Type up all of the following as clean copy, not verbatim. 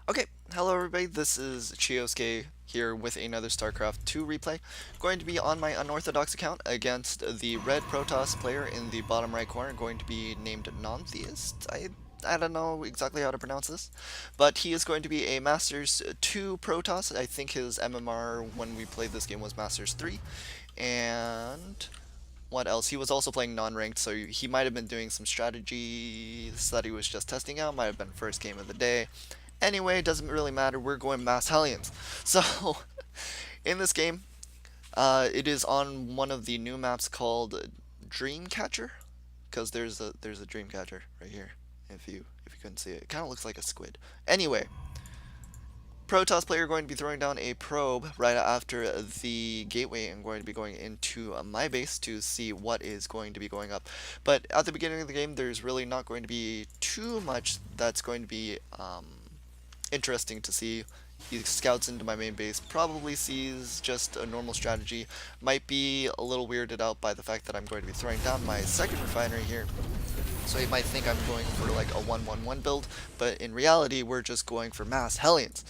Okay, hello everybody, this is Chiosuke here with another StarCraft 2 replay. Going to be on my Unorthodox account against the red Protoss player in the bottom right corner, going to be named Non-Theist. I don't know exactly how to pronounce this, but he is going to be a Masters 2 Protoss. I think his MMR when we played this game was Masters 3, and what else? He was also playing non-ranked, so he might have been doing some strategies that he was just testing out. Might have been first game of the day. Anyway, it doesn't really matter. We're going mass Hellions. So, in this game, it is on one of the new maps called Dreamcatcher, because there's a Dreamcatcher right here. If you couldn't see it, it kind of looks like a squid. Anyway, Protoss player going to be throwing down a probe right after the gateway and going to be going into my base to see what is going to be going up. But at the beginning of the game, there's really not going to be too much that's going to be interesting to see. He scouts into my main base, probably sees just a normal strategy, might be a little weirded out by the fact that I'm going to be throwing down my second refinery here. So he might think I'm going for like a 1-1-1 build, but in reality we're just going for mass Hellions.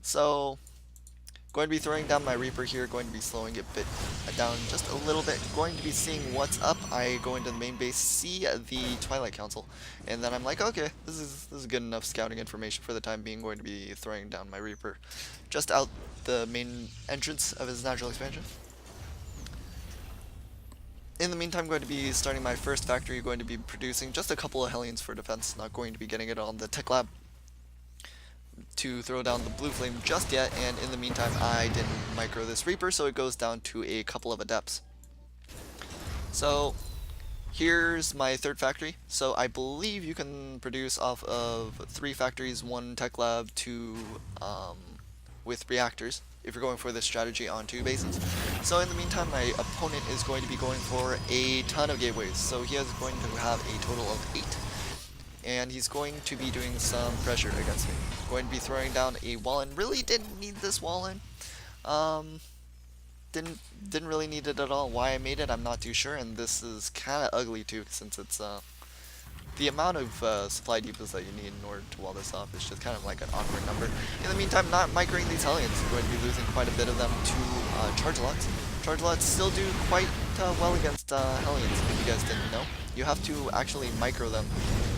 So going to be throwing down my Reaper here, going to be slowing it bit down just a little bit, going to be seeing what's up. I go into the main base, see the Twilight Council, and then I'm like, okay, this is good enough scouting information for the time being. Going to be throwing down my Reaper just out the main entrance of his natural expansion. In the meantime, I'm going to be starting my first factory, going to be producing just a couple of Hellions for defense, not going to be getting it on the tech lab to throw down the blue flame just yet, and in the meantime I didn't micro this Reaper, so it goes down to a couple of adepts. So here's my third factory. So I believe you can produce off of 3 factories, 1 tech lab, 2 with reactors if you're going for this strategy on 2 bases. So in the meantime, my opponent is going to be going for a ton of gateways. So he is going to have a total of 8. And he's going to be doing some pressure against me. Going to be throwing down a wall in. Really didn't need this wall in. Um, didn't really need it at all. Why I made it, I'm not too sure. And this is kind of ugly too, since it's the amount of supply depots that you need in order to wall this off is just kind of like an awkward number. In the meantime, not microing these Hellions. I'm going to be losing quite a bit of them to Chargelots. Chargelots still do quite well against Hellions, if you guys didn't know. You have to actually micro them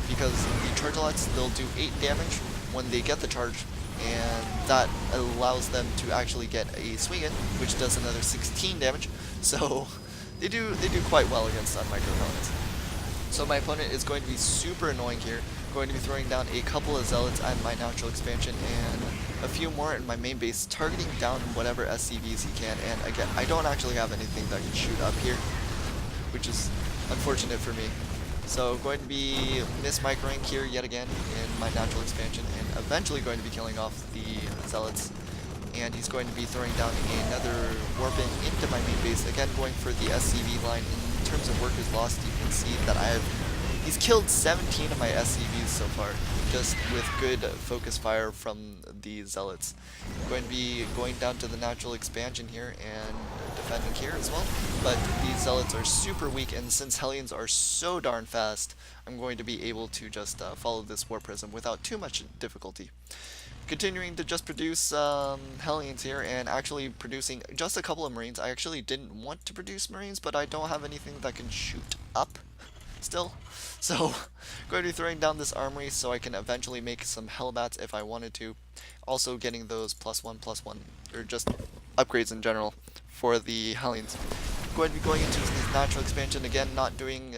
because the Chargelots, they'll do 8 damage when they get the charge, and that allows them to actually get a swing in, which does another 16 damage. So they do quite well against unmicro Hellions. So my opponent is going to be super annoying here, going to be throwing down a couple of Zealots at my natural expansion and a few more in my main base, targeting down whatever SCVs he can, and again, I don't actually have anything that can shoot up here, which is unfortunate for me. So going to be miss-microing here yet again in my natural expansion, and eventually going to be killing off the Zealots. And he's going to be throwing down another Warpin into my main base, again going for the SCV line. In terms of workers lost, you can see that he's killed 17 of my SCVs so far, just with good focus fire from the Zealots. I'm going to be going down to the natural expansion here and defending here as well, but these Zealots are super weak, and since Hellions are so darn fast, I'm going to be able to just follow this War Prism without too much difficulty. Continuing to just produce Hellions here and actually producing just a couple of Marines. I actually didn't want to produce Marines, but I don't have anything that can shoot up still. So going to be throwing down this armory so I can eventually make some Hellbats if I wanted to. Also getting those +1/+1, or just upgrades in general for the Hellions. Going to be going into his natural expansion again, not doing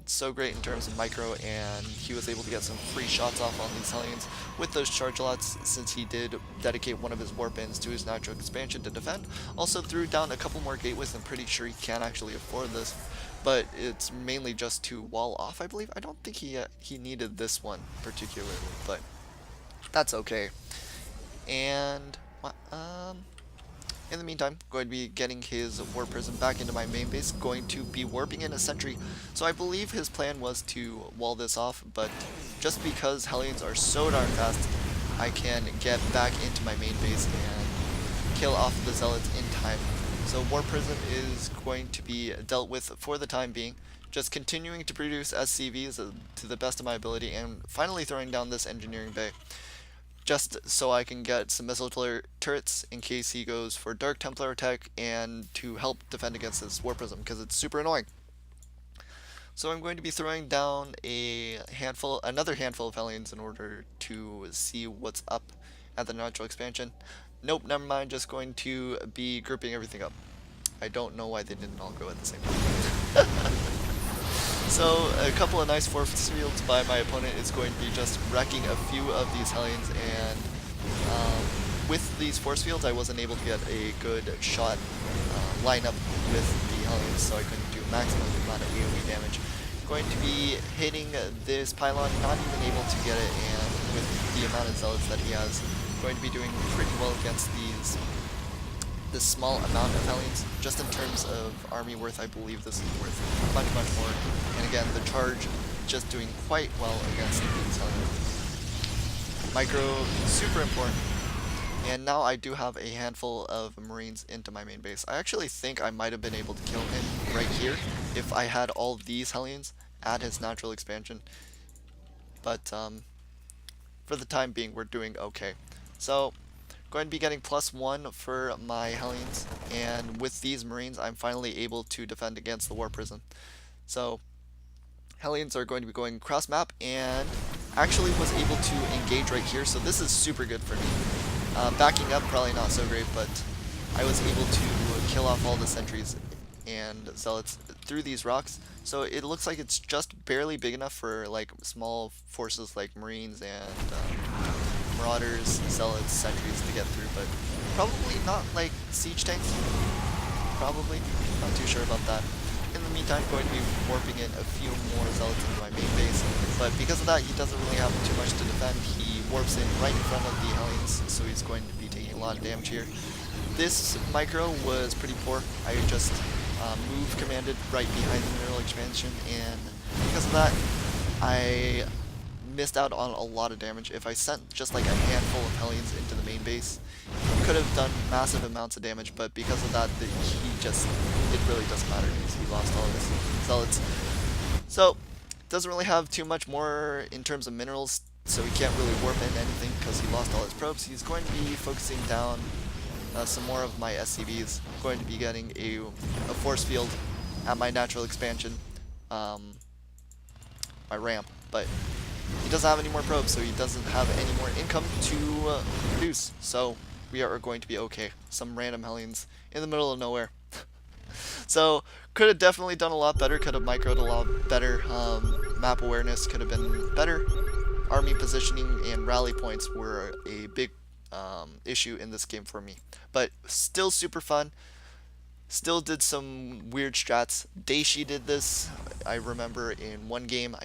so great in terms of micro, and he was able to get some free shots off on these Hellions with those Chargelots, since he did dedicate one of his Warpins to his natural expansion to defend. Also threw down a couple more gateways. I'm pretty sure he can actually afford this, but it's mainly just to wall off, I believe. I don't think he needed this one particularly, but that's okay. And in the meantime, going to be getting his War Prism back into my main base, going to be warping in a sentry. So I believe his plan was to wall this off, but just because Hellions are so darn fast, I can get back into my main base and kill off the Zealots in time. So War Prism is going to be dealt with for the time being. Just continuing to produce SCVs to the best of my ability, and finally throwing down this engineering bay. just so I can get some missile turrets in case he goes for Dark Templar attack and to help defend against this War Prism because it's super annoying. So I'm going to be throwing down another handful of Hellions in order to see what's up at the natural expansion. Nope, never mind, just going to be grouping everything up. I don't know why they didn't all go at the same time. So a couple of nice force fields by my opponent is going to be just wrecking a few of these Hellions, and with these force fields I wasn't able to get a good shot lineup with the Hellions, so I couldn't do maximum amount of AoE damage. Going to be hitting this pylon, not even able to get it, and with the amount of Zealots that he has, going to be doing pretty well against this small amount of Hellions. Just in terms of army worth, I believe this is worth much more. And again, the charge just doing quite well against these Hellions. Micro, super important. And now I do have a handful of Marines into my main base. I actually think I might have been able to kill him right here if I had all of these Hellions at his natural expansion. But for the time being, we're doing okay. So going to be getting +1 for my Hellions, and with these Marines I'm finally able to defend against the War Prison. So Hellions are going to be going cross map, and actually was able to engage right here, so this is super good for me. Backing up, probably not so great, but I was able to kill off all the sentries and Zealots through these rocks, so it looks like it's just barely big enough for like small forces like Marines and Marauders, Zealots, sentries to get through, but probably not like siege tanks. Probably. Not too sure about that. In the meantime, going to be warping in a few more Zealots into my main base, but because of that, he doesn't really have too much to defend. He warps in right in front of the Hellions, so he's going to be taking a lot of damage here. This micro was pretty poor. I just move commanded right behind the mineral expansion, and because of that, I missed out on a lot of damage. If I sent just like a handful of Hellions into the main base, could have done massive amounts of damage, but because of that, it really doesn't matter because he lost all of his Zealots. So, doesn't really have too much more in terms of minerals, so he can't really warp in anything because he lost all his probes. He's going to be focusing down some more of my SCVs. I'm going to be getting a force field at my natural expansion, my ramp, but he doesn't have any more probes, so he doesn't have any more income to produce. So we are going to be okay. Some random Hellions in the middle of nowhere. So could have definitely done a lot better. Could have microed a lot better. Map awareness could have been better. Army positioning and rally points were a big issue in this game for me. But still super fun. Still did some weird strats. Daishi did this, I remember, in one game.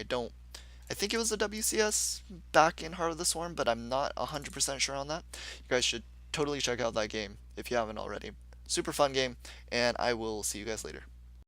I think it was a WCS back in Heart of the Swarm, but I'm not 100% sure on that. You guys should totally check out that game if you haven't already. Super fun game, and I will see you guys later.